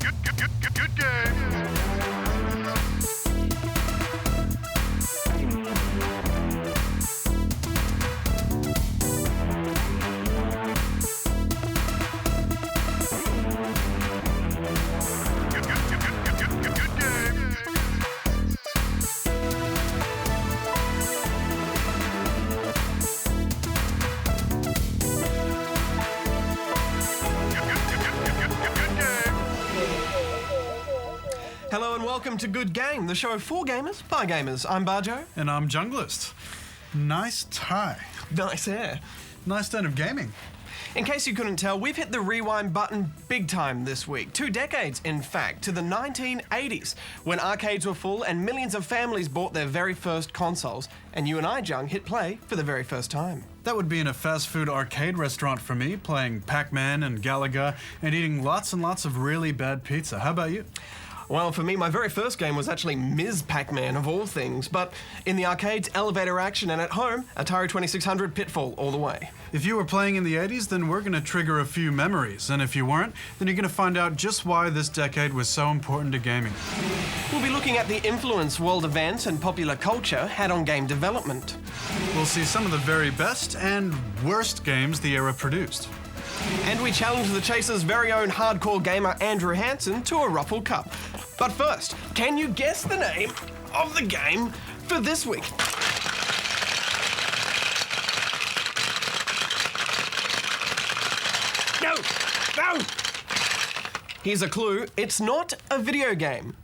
Good game. Hello and welcome to Good Game, the show for gamers, by gamers. I'm Bajo. And I'm Junglist. Nice tie. Nice hair. Nice turn of gaming. In case you couldn't tell, we've hit the rewind button big time this week. 2 decades, in fact, to the 1980s, when arcades were full and millions of families bought their very first consoles, and you and I, Jung, hit play for the very first time. That would be in a fast food arcade restaurant for me, playing Pac-Man and Galaga, and eating lots and lots of really bad pizza. How about you? Well, for me, my very first game was actually Ms. Pac-Man, of all things, but in the arcades, elevator action, and at home, Atari 2600 Pitfall all the way. If you were playing in the 80s, then we're going to trigger a few memories, and if you weren't, then you're going to find out just why this decade was so important to gaming. We'll be looking at the influence world events and popular culture had on game development. We'll see some of the very best and worst games the era produced. And we challenge the Chaser's very own hardcore gamer Andrew Hansen to a Ruffle Cup. But first, can you guess the name of the game for this week? No! Here's a clue, it's not a video game.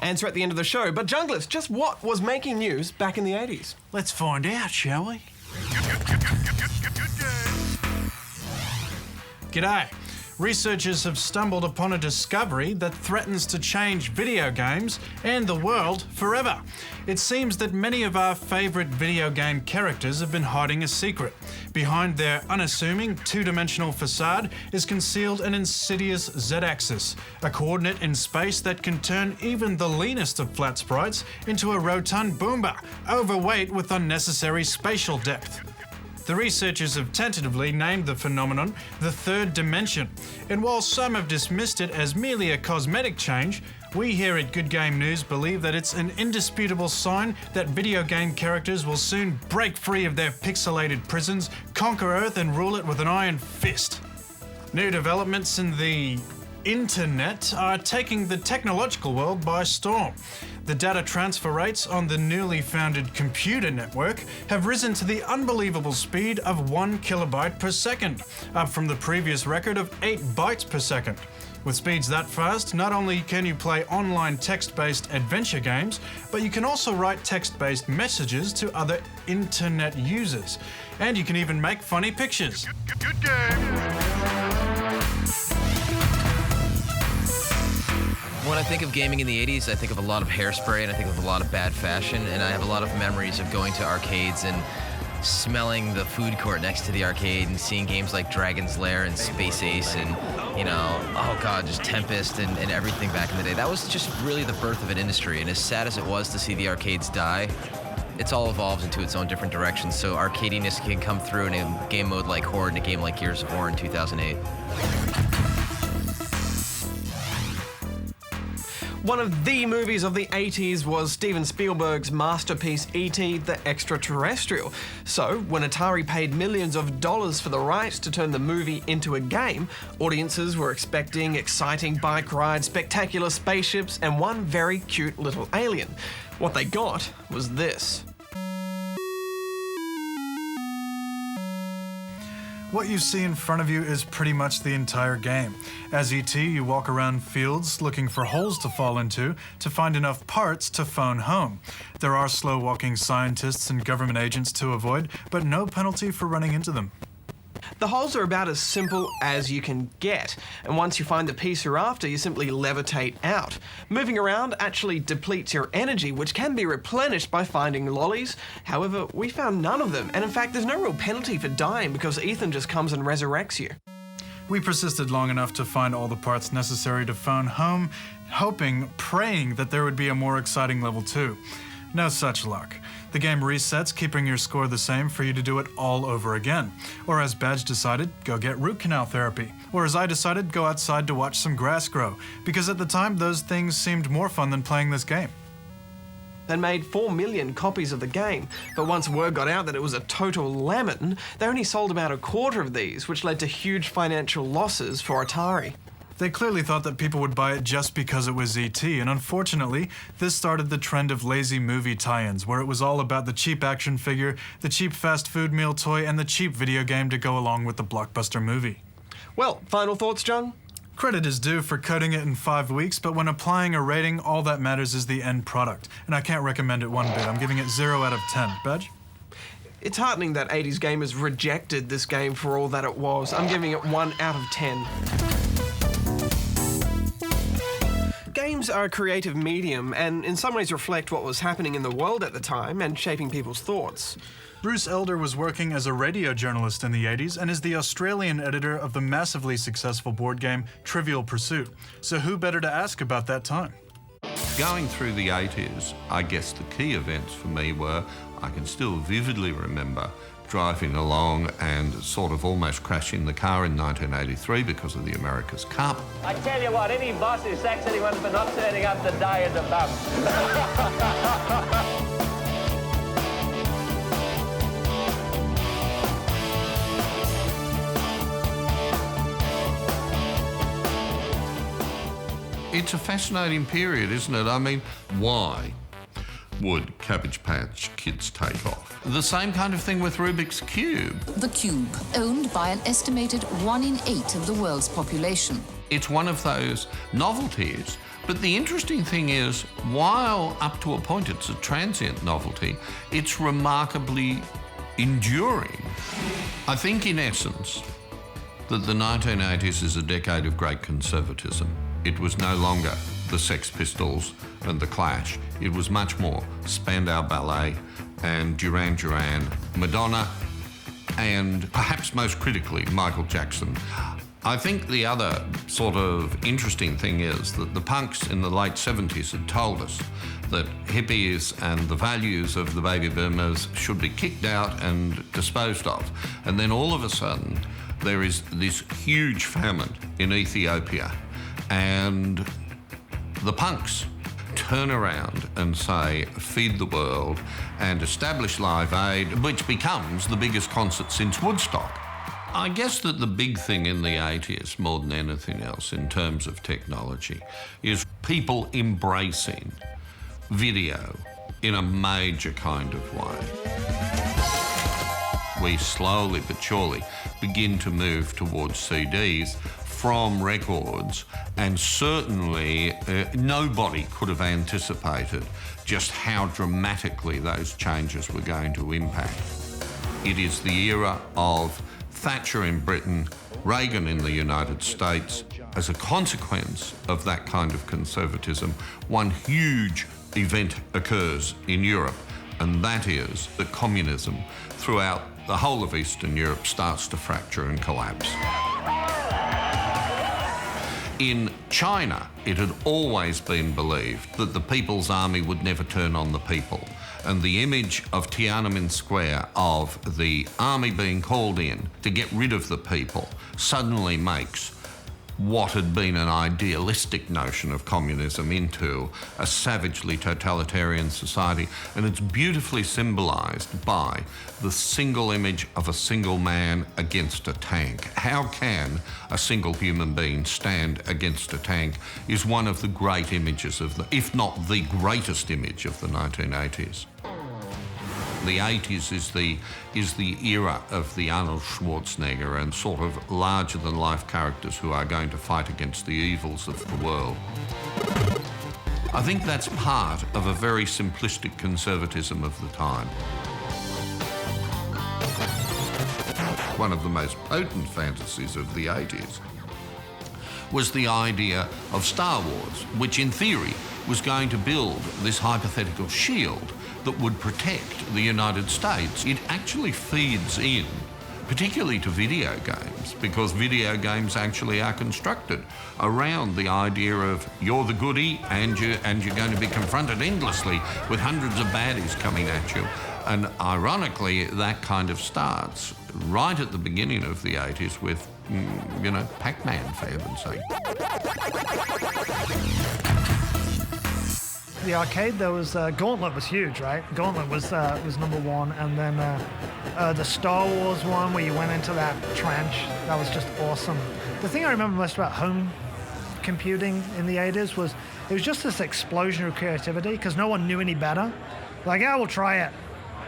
Answer at the end of the show, but Junglist, just what was making news back in the 80s? Let's find out, shall we? G'day. Researchers have stumbled upon a discovery that threatens to change video games and the world forever. It seems that many of our favourite video game characters have been hiding a secret. Behind their unassuming two-dimensional facade is concealed an insidious Z-axis, a coordinate in space that can turn even the leanest of flat sprites into a rotund boomba, overweight with unnecessary spatial depth. The researchers have tentatively named the phenomenon the third dimension, and while some have dismissed it as merely a cosmetic change, we here at Good Game News believe that it's an indisputable sign that video game characters will soon break free of their pixelated prisons, conquer Earth and rule it with an iron fist. New developments in the internet are taking the technological world by storm. The data transfer rates on the newly founded computer network have risen to the unbelievable speed of 1 kilobyte per second, up from the previous record of 8 bytes per second. With speeds that fast, not only can you play online text-based adventure games, but you can also write text-based messages to other internet users. And you can even make funny pictures. Good game. When I think of gaming in the 80s, I think of a lot of hairspray and I think of a lot of bad fashion, and I have a lot of memories of going to arcades and smelling the food court next to the arcade and seeing games like Dragon's Lair and Space Ace and, oh god, just Tempest and everything back in the day. That was just really the birth of an industry, and as sad as it was to see the arcades die, it's all evolved into its own different directions, so arcadiness can come through in a game mode like Horde and a game like Gears of War in 2008. One of the movies of the 80s was Steven Spielberg's masterpiece E.T. the Extra Terrestrial. So, when Atari paid millions of dollars for the rights to turn the movie into a game, audiences were expecting exciting bike rides, spectacular spaceships, and one very cute little alien. What they got was this. What you see in front of you is pretty much the entire game. As E.T., you walk around fields looking for holes to fall into to find enough parts to phone home. There are slow-walking scientists and government agents to avoid, but no penalty for running into them. The holes are about as simple as you can get, and once you find the piece you're after, you simply levitate out. Moving around actually depletes your energy, which can be replenished by finding lollies. However, we found none of them, and in fact, there's no real penalty for dying because Ethan just comes and resurrects you. We persisted long enough to find all the parts necessary to phone home, praying that there would be a more exciting level 2. No such luck. The game resets, keeping your score the same for you to do it all over again. Or as Badge decided, go get root canal therapy. Or as I decided, go outside to watch some grass grow. Because at the time, those things seemed more fun than playing this game. They made 4 million copies of the game, but once word got out that it was a total lemon, they only sold about a quarter of these, which led to huge financial losses for Atari. They clearly thought that people would buy it just because it was E.T., and unfortunately, this started the trend of lazy movie tie-ins, where it was all about the cheap action figure, the cheap fast food meal toy, and the cheap video game to go along with the blockbuster movie. Well, final thoughts, John? Credit is due for coding it in 5 weeks, but when applying a rating, all that matters is the end product, and I can't recommend it one bit. I'm giving it 0 out of 10. Badge? It's heartening that 80s gamers rejected this game for all that it was. I'm giving it 1 out of 10. Games are a creative medium and in some ways reflect what was happening in the world at the time and shaping people's thoughts. Bruce Elder was working as a radio journalist in the 80s and is the Australian editor of the massively successful board game Trivial Pursuit. So who better to ask about that time? Going through the 80s, I guess the key events for me were, I can still vividly remember driving along and sort of almost crashing the car in 1983 because of the America's Cup. I tell you what, any boss who sacks anyone for not turning up the day is a bum. It's a fascinating period, isn't it? I mean, why would Cabbage Patch Kids take off? The same kind of thing with Rubik's Cube. The Cube, owned by an estimated 1 in 8 of the world's population. It's one of those novelties, but the interesting thing is, while up to a point it's a transient novelty, it's remarkably enduring. I think in essence that the 1980s is a decade of great conservatism. It was no longer the Sex Pistols and the Clash. It was much more Spandau Ballet and Duran Duran, Madonna, and perhaps most critically, Michael Jackson. I think the other sort of interesting thing is that the punks in the late 70s had told us that hippies and the values of the baby boomers should be kicked out and disposed of. And then all of a sudden, there is this huge famine in Ethiopia, and the punks turn around and say, feed the world, and establish Live Aid, which becomes the biggest concert since Woodstock. I guess that the big thing in the 80s, more than anything else in terms of technology, is people embracing video in a major kind of way. We slowly but surely begin to move towards CDs from records, and certainly nobody could have anticipated just how dramatically those changes were going to impact. It is the era of Thatcher in Britain, Reagan in the United States. As a consequence of that kind of conservatism, one huge event occurs in Europe, and that is that communism throughout the whole of Eastern Europe starts to fracture and collapse. In China, it had always been believed that the People's Army would never turn on the people. And the image of Tiananmen Square, of the army being called in to get rid of the people, suddenly makes what had been an idealistic notion of communism into a savagely totalitarian society. And it's beautifully symbolised by the single image of a single man against a tank. How can a single human being stand against a tank is one of the great images of if not the greatest image of the 1980s. The 80s is the era of the Arnold Schwarzenegger and sort of larger-than-life characters who are going to fight against the evils of the world. I think that's part of a very simplistic conservatism of the time. One of the most potent fantasies of the 80s was the idea of Star Wars, which in theory was going to build this hypothetical shield that would protect the United States. It actually feeds in particularly to video games, because video games actually are constructed around the idea of you're the goodie and you're going to be confronted endlessly with hundreds of baddies coming at you. And ironically, that kind of starts right at the beginning of the 80s with, Pac-Man, for heaven's sake. The arcade, there was Gauntlet was huge, right? Gauntlet was number one, and then the Star Wars one where you went into that trench. That was just awesome. The thing I remember most about home computing in the 80s was it was just this explosion of creativity because no one knew any better. Like, we'll try it.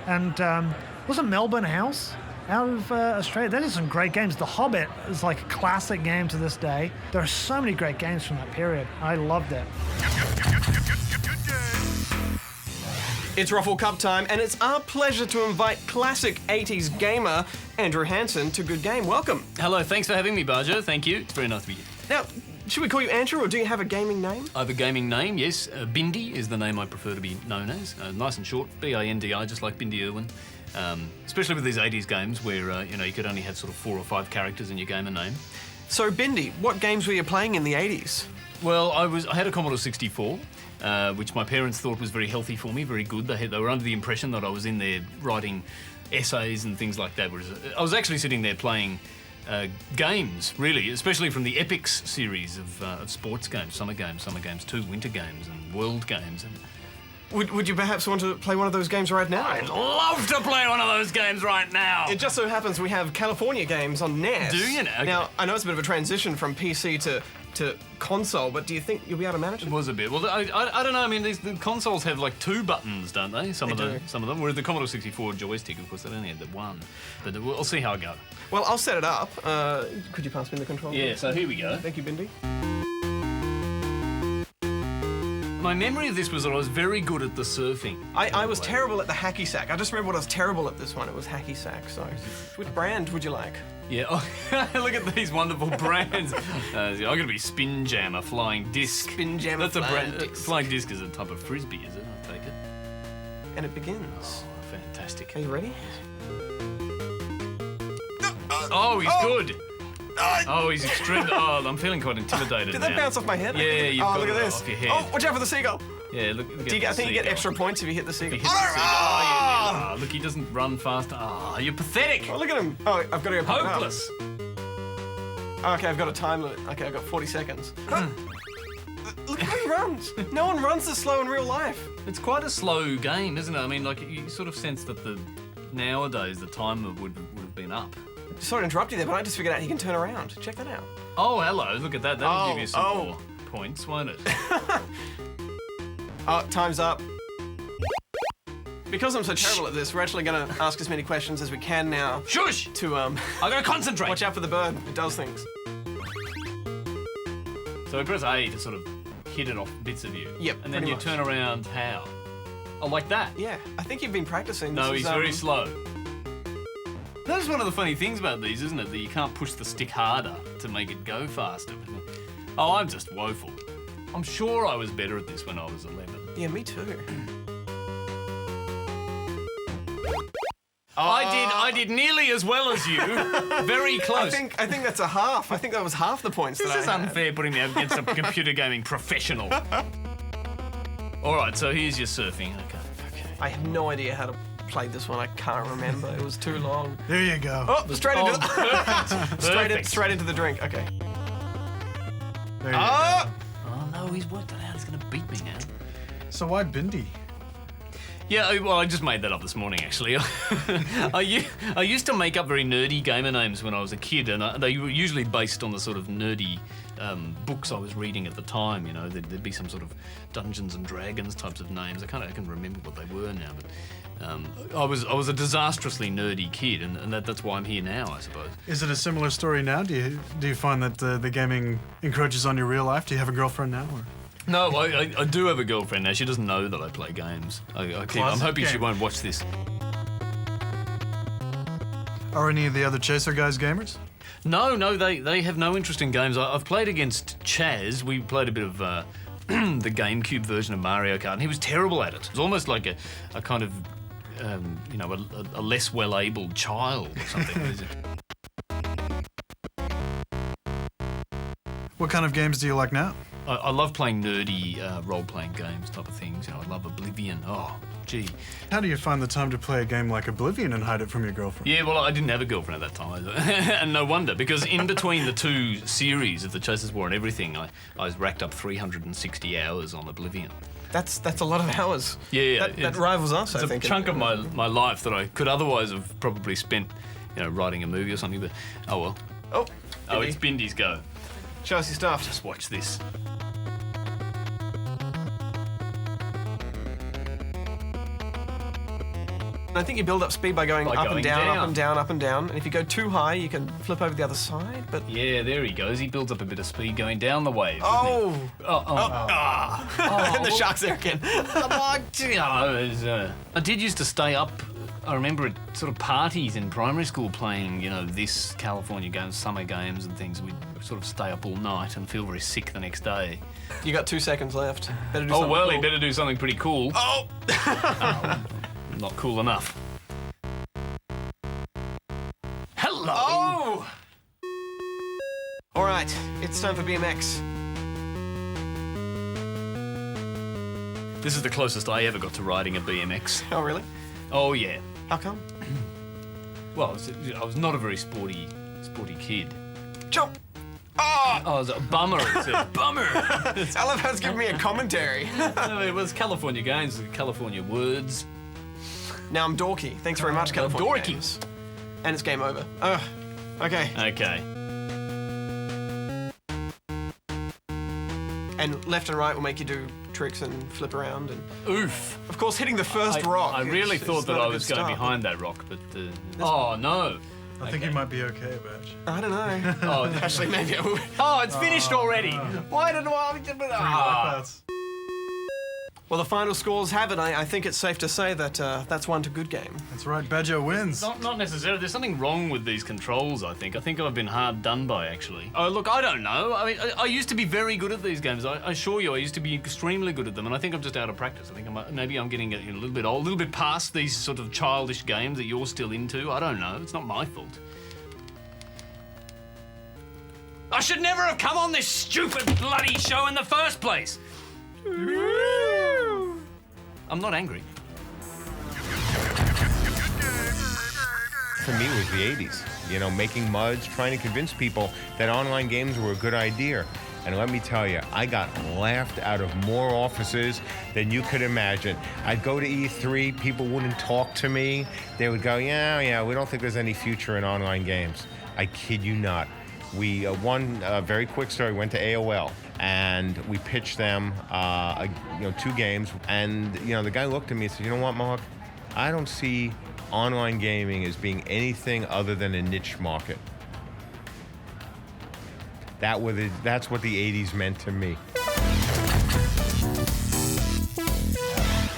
And wasn't Melbourne House out of Australia? They did some great games. The Hobbit is like a classic game to this day. There are so many great games from that period. I loved it. It's Ruffle Cup time, and it's our pleasure to invite classic 80s gamer Andrew Hansen to Good Game. Welcome. Hello, thanks for having me, Bajo. Thank you. It's very nice to be here. Now, should we call you Andrew, or do you have a gaming name? I have a gaming name, yes. Bindi is the name I prefer to be known as. Nice and short, B-I-N-D-I, just like Bindi Irwin. Especially with these 80s games where, you could only have sort of 4 or 5 characters in your gamer name. So, Bindi, what games were you playing in the 80s? Well, I had a Commodore 64, which my parents thought was very healthy for me, very good. They were under the impression that I was in there writing essays and things like that, whereas I was actually sitting there playing games, really, especially from the Epics series of sports games, Summer Games 2, Winter Games and World Games. And Would you perhaps want to play one of those games right now? I'd love to play one of those games right now. It just so happens we have California games on NES. Do you now? Okay. Now, I know it's a bit of a transition from PC to console, but do you think you'll be able to manage it? It was a bit. Well, I don't know. I mean, the consoles have like 2 buttons, don't they? Some of them. Whereas the Commodore 64 joystick, of course, they only had the 1. But we'll see how I go. Well, I'll set it up. Could you pass me the controller? Yeah. So here we go. Thank you, Bindi. My memory of this was that I was very good at the surfing. I was terrible at the hacky sack. I just remember what I was terrible at this one. It was hacky sack. So, which brand would you like? Yeah. Oh, look at these wonderful brands. I'm going to be Spin Jammer Flying Disc. Spin Jammer That's Flying a brand. Disc. Flying Disc is a type of frisbee, is it? I take it. And it begins. Oh, fantastic. Are you ready? Oh, he's good. Oh, he's extreme. Oh, I'm feeling quite intimidated. Did that bounce off my head? Yeah, you've got look at it this. off your head. Oh, watch out for the seagull. Yeah, look. I think you get extra points if you hit the seagull. If you hit the seagull. Oh, yeah. Oh, look, he doesn't run fast. Oh, you're pathetic. Oh, look at him. Oh, I've got to go. Hopeless. Okay, I've got a time limit. Okay, I've got 40 seconds. Look how he runs. No one runs this slow in real life. It's quite a slow game, isn't it? I mean, like, you sort of sense that nowadays the timer would have been up. Sorry to interrupt you there, but I just figured out he can turn around. Check that out. Oh, hello. Look at that. That'll give you some more points, won't it? Oh, time's up. Because I'm so terrible at this, we're actually going to ask as many questions as we can now. Shush! I gotta concentrate. Watch out for the bird. It does things. So we press A to sort of hit it off bits of you. Yep, and then you turn around how? Oh, like that? Yeah, I think you've been practicing. No, he's very slow. That's one of the funny things about these, isn't it? That you can't push the stick harder to make it go faster. Oh, I'm just woeful. I'm sure I was better at this when I was 11. Yeah, me too. I did nearly as well as you. Very close. I think that's a half. I think that was half the points This is unfair putting me up against a computer gaming professional. All right, so here's your surfing. Okay. I have no idea how to play this one. I can't remember. It was too long. There you go. Oh, straight into Perfect. straight into the drink. Okay. There you go. Oh no, he's worked it out. He's gonna beat me now. So why Bindi? Yeah, well, I just made that up this morning, actually. I used to make up very nerdy gamer names when I was a kid, and they were usually based on the sort of nerdy books I was reading at the time. You know, there'd be some sort of Dungeons and Dragons types of names. I can remember what they were now, but I was a disastrously nerdy kid, and that's why I'm here now, I suppose. Is it a similar story now? Do you find that the gaming encroaches on your real life? Do you have a girlfriend now? Or? No, I do have a girlfriend now. She doesn't know that I play games. I'm hoping she won't watch this. Are any of the other Chaser guys gamers? No, they have no interest in games. I've played against Chaz. We played a bit of the GameCube version of Mario Kart, and he was terrible at it. It was almost like a kind of you know, a less well-abled child or something. What kind of games do you like now? I love playing nerdy role-playing games type of things. You know, I love Oblivion. Oh, gee. How do you find the time to play a game like Oblivion and hide it from your girlfriend? Yeah, well, I didn't have a girlfriend at that time either. And no wonder, because in between the two series of the Chasers War and everything, I racked up 360 hours on Oblivion. That's a lot of hours. Yeah, that rivals us, it's I think. a chunk of my life that I could otherwise have probably spent, you know, writing a movie or something, but oh well. Oh, Bindi. It's Bindi's go. Show us your stuff. Just watch this. I think you build up speed by going up and going down, down. up and down, up and down. And if you go too high, you can flip over the other side. But Yeah, there he goes. He builds up a bit of speed going down the wave. oh, Oh, and the shark's there again. I did used to stay up. I remember at sort of parties in primary school playing, you know, this California games, summer games and things. We'd sort of stay up all night and feel very sick the next day. You got 2 seconds left. Better do Oh, something well, cool. he better do something pretty cool. Oh! Not cool enough. Hello! Oh! All right, it's time for BMX. This is the closest I ever got to riding a BMX. Oh, really? Oh, yeah. How come? Well, I was not a very sporty kid. Jump! Oh! Oh, it was a bummer. It's a bummer. I love how it's giving me a commentary. No, it was California Games, California words. Now I'm dorky. Thanks very much, California dorky. Games. And it's game over. Okay. Okay. And left and right will make you do tricks and flip around. And Oof. of course, hitting the first rock. I really is thought that not a I good was going start. behind that rock, but... oh, no. I think you might be okay, Badge. I don't know. Oh, Actually, maybe I will. oh, it's finished already. Why didn't I... Ah. Well, the final scores have it. I think it's safe to say that that's one to good game. That's right, Badger wins. Not necessarily. There's something wrong with these controls, I think. I think I've been hard done by, actually. Oh, look, I don't know. I mean, I used to be very good at these games. I assure you, I used to be extremely good at them, and I think I'm just out of practice. I think maybe I'm getting a little bit old, a little bit past these sort of childish games that you're still into. I don't know. It's not my fault. I should never have come on this stupid bloody show in the first place. I'm not angry. For me, it was the 80s. You know, making muds, trying to convince people that online games were a good idea. And let me tell you, I got laughed out of more offices than you could imagine. I'd go to E3, people wouldn't talk to me. They would go, yeah, we don't think there's any future in online games. I kid you not. We, one very quick story, went to AOL. And we pitched them, 2 games. And, the guy looked at me and said, you know what, Mark? I don't see online gaming as being anything other than a niche market. That's what the 80s meant to me.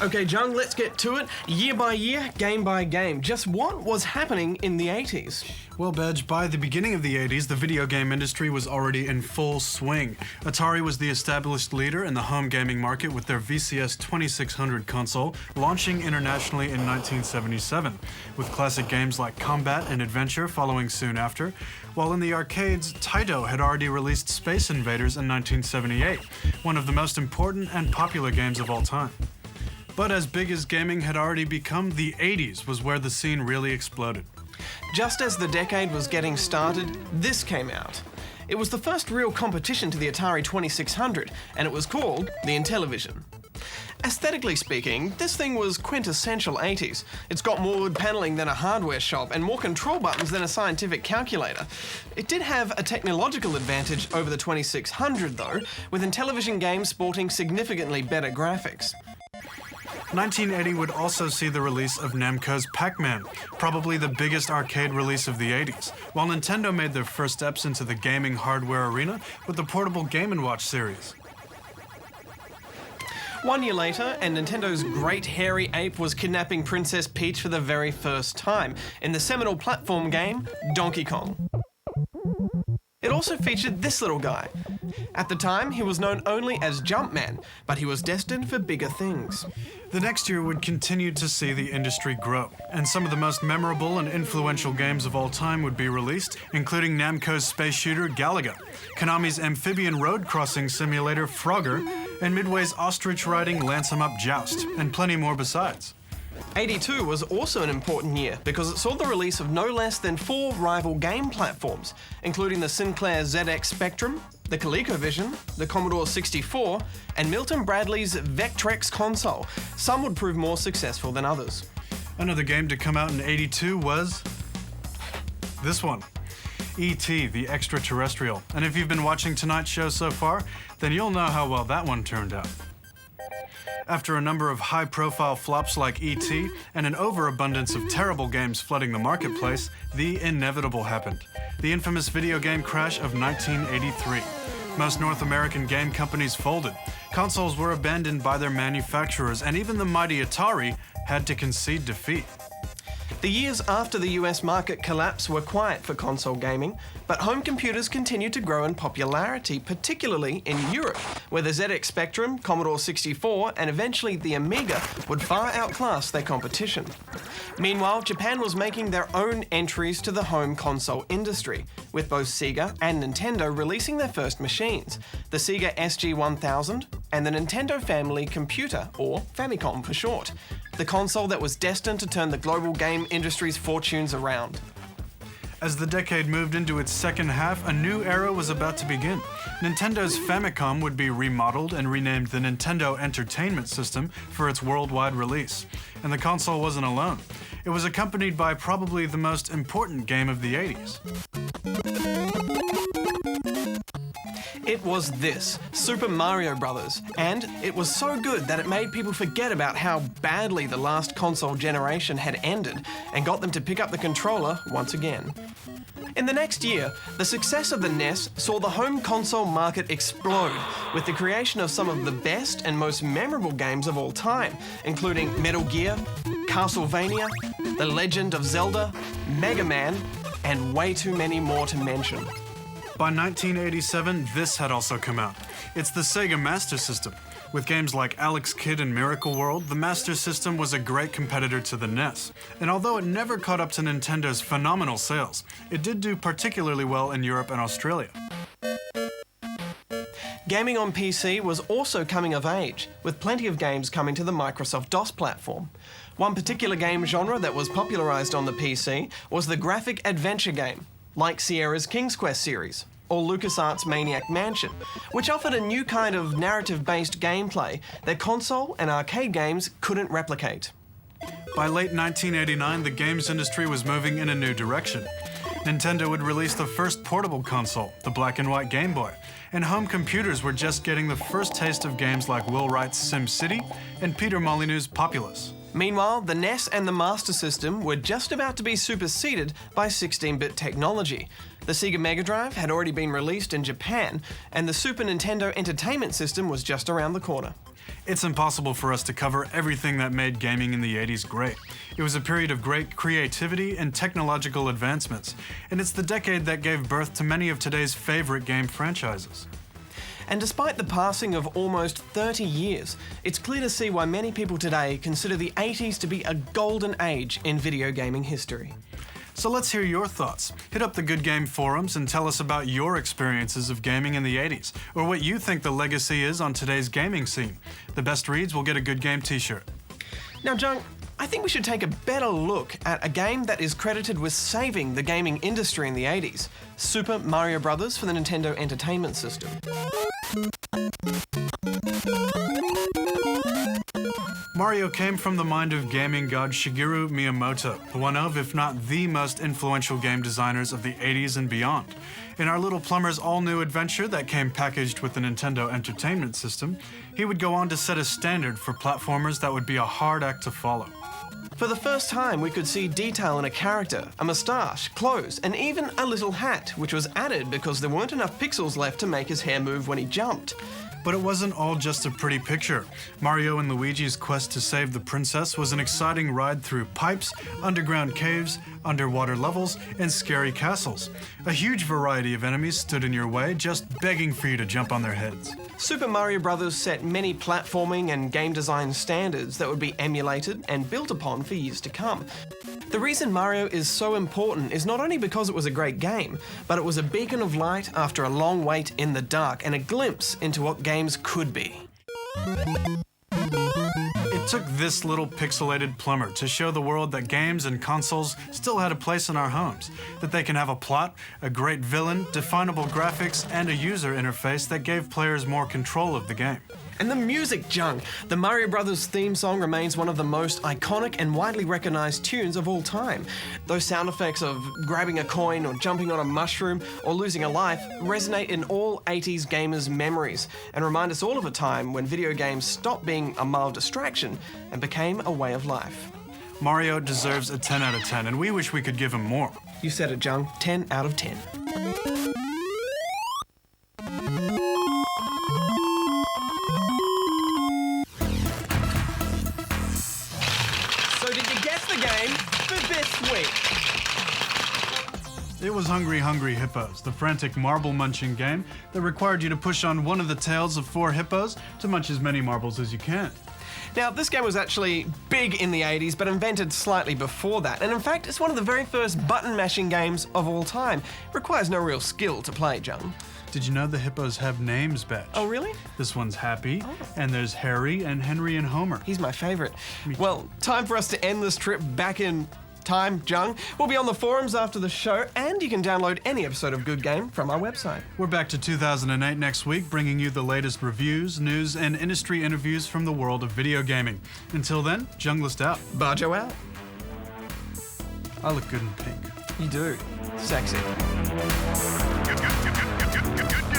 Okay, Jung, let's get to it. Year by year, game by game. Just what was happening in the 80s? Well, Badge, by the beginning of the 80s, the video game industry was already in full swing. Atari was the established leader in the home gaming market with their VCS 2600 console, launching internationally in 1977, with classic games like Combat and Adventure following soon after. While in the arcades, Taito had already released Space Invaders in 1978, one of the most important and popular games of all time. But as big as gaming had already become, the 80s was where the scene really exploded. Just as the decade was getting started, this came out. It was the first real competition to the Atari 2600, and it was called the Intellivision. Aesthetically speaking, this thing was quintessential 80s. It's got more wood paneling than a hardware shop and more control buttons than a scientific calculator. It did have a technological advantage over the 2600 though, with Intellivision games sporting significantly better graphics. 1980 would also see the release of Namco's Pac-Man, probably the biggest arcade release of the 80s, while Nintendo made their first steps into the gaming hardware arena with the portable Game & Watch series. 1 year later, and Nintendo's great hairy ape was kidnapping Princess Peach for the very first time in the seminal platform game Donkey Kong. It also featured this little guy. At the time, he was known only as Jumpman, but he was destined for bigger things. The next year would continue to see the industry grow, and some of the most memorable and influential games of all time would be released, including Namco's space shooter Galaga, Konami's amphibian road crossing simulator Frogger, and Midway's ostrich riding Lance 'em Up Joust, and plenty more besides. 82 was also an important year because it saw the release of no less than 4 rival game platforms, including the Sinclair ZX Spectrum, the ColecoVision, the Commodore 64, and Milton Bradley's Vectrex console. Some would prove more successful than others. Another game to come out in 82 was this one, E.T. the Extra Terrestrial. And if you've been watching tonight's show so far, then you'll know how well that one turned out. After a number of high-profile flops like E.T. and an overabundance of terrible games flooding the marketplace, the inevitable happened. The infamous video game crash of 1983. Most North American game companies folded. Consoles were abandoned by their manufacturers, and even the mighty Atari had to concede defeat. The years after the US market collapse were quiet for console gaming, but home computers continued to grow in popularity, particularly in Europe, where the ZX Spectrum, Commodore 64, and eventually the Amiga would far outclass their competition. Meanwhile, Japan was making their own entries to the home console industry, with both Sega and Nintendo releasing their first machines, the Sega SG-1000 and the Nintendo Family Computer, or Famicom for short, the console that was destined to turn the global game industry's fortunes around. As the decade moved into its second half, a new era was about to begin. Nintendo's Famicom would be remodeled and renamed the Nintendo Entertainment System for its worldwide release. And the console wasn't alone. It was accompanied by probably the most important game of the 80s. It was this, Super Mario Bros., and it was so good that it made people forget about how badly the last console generation had ended and got them to pick up the controller once again. In the next year, the success of the NES saw the home console market explode with the creation of some of the best and most memorable games of all time, including Metal Gear, Castlevania, The Legend of Zelda, Mega Man, and way too many more to mention. By 1987, this had also come out. It's the Sega Master System. With games like Alex Kidd and Miracle World, the Master System was a great competitor to the NES. And although it never caught up to Nintendo's phenomenal sales, it did do particularly well in Europe and Australia. Gaming on PC was also coming of age, with plenty of games coming to the Microsoft DOS platform. One particular game genre that was popularized on the PC was the graphic adventure game, like Sierra's King's Quest series, or LucasArts' Maniac Mansion, which offered a new kind of narrative-based gameplay that console and arcade games couldn't replicate. By late 1989, the games industry was moving in a new direction. Nintendo would release the first portable console, the black and white Game Boy, and home computers were just getting the first taste of games like Will Wright's SimCity and Peter Molyneux's Populous. Meanwhile, the NES and the Master System were just about to be superseded by 16-bit technology. The Sega Mega Drive had already been released in Japan, and the Super Nintendo Entertainment System was just around the corner. It's impossible for us to cover everything that made gaming in the 80s great. It was a period of great creativity and technological advancements, and it's the decade that gave birth to many of today's favorite game franchises. And despite the passing of almost 30 years, it's clear to see why many people today consider the 80s to be a golden age in video gaming history. So let's hear your thoughts. Hit up the Good Game forums and tell us about your experiences of gaming in the 80s, or what you think the legacy is on today's gaming scene. The best reads will get a Good Game t-shirt. Now, Junk, I think we should take a better look at a game that is credited with saving the gaming industry in the 80s, Super Mario Bros. For the Nintendo Entertainment System. Mario came from the mind of gaming god Shigeru Miyamoto, one of, if not the most influential game designers of the 80s and beyond. In our Little Plumber's all-new adventure that came packaged with the Nintendo Entertainment System, he would go on to set a standard for platformers that would be a hard act to follow. For the first time, we could see detail in a character, a moustache, clothes, and even a little hat, which was added because there weren't enough pixels left to make his hair move when he jumped. But it wasn't all just a pretty picture. Mario and Luigi's quest to save the princess was an exciting ride through pipes, underground caves, underwater levels, and scary castles. A huge variety of enemies stood in your way, just begging for you to jump on their heads. Super Mario Bros. Set many platforming and game design standards that would be emulated and built upon for years to come. The reason Mario is so important is not only because it was a great game, but it was a beacon of light after a long wait in the dark and a glimpse into what games could be. It took this little pixelated plumber to show the world that games and consoles still had a place in our homes, that they can have a plot, a great villain, definable graphics, and a user interface that gave players more control of the game. And the music, Jung. The Mario Brothers theme song remains one of the most iconic and widely recognized tunes of all time. Those sound effects of grabbing a coin or jumping on a mushroom or losing a life resonate in all 80s gamers' memories and remind us all of a time when video games stopped being a mild distraction and became a way of life. Mario deserves a 10 out of 10, and we wish we could give him more. You said it, Jung. 10 out of 10. So did you guess the game for this week? It was Hungry Hungry Hippos, the frantic marble-munching game that required you to push on one of the tails of 4 hippos to munch as many marbles as you can. Now, this game was actually big in the 80s, but invented slightly before that. And in fact, it's one of the very first button-mashing games of all time. It requires no real skill to play, Jung. Did you know the hippos have names, Betch? Oh, really? This one's Happy, and there's Harry and Henry and Homer. He's my favorite. Well, time for us to end this trip back in time, Jung. We'll be on the forums after the show, and you can download any episode of Good Game from our website. We're back to 2008 next week, bringing you the latest reviews, news, and industry interviews from the world of video gaming. Until then, Junglist out. Bajo out. I look good in pink. You do. Sexy. Good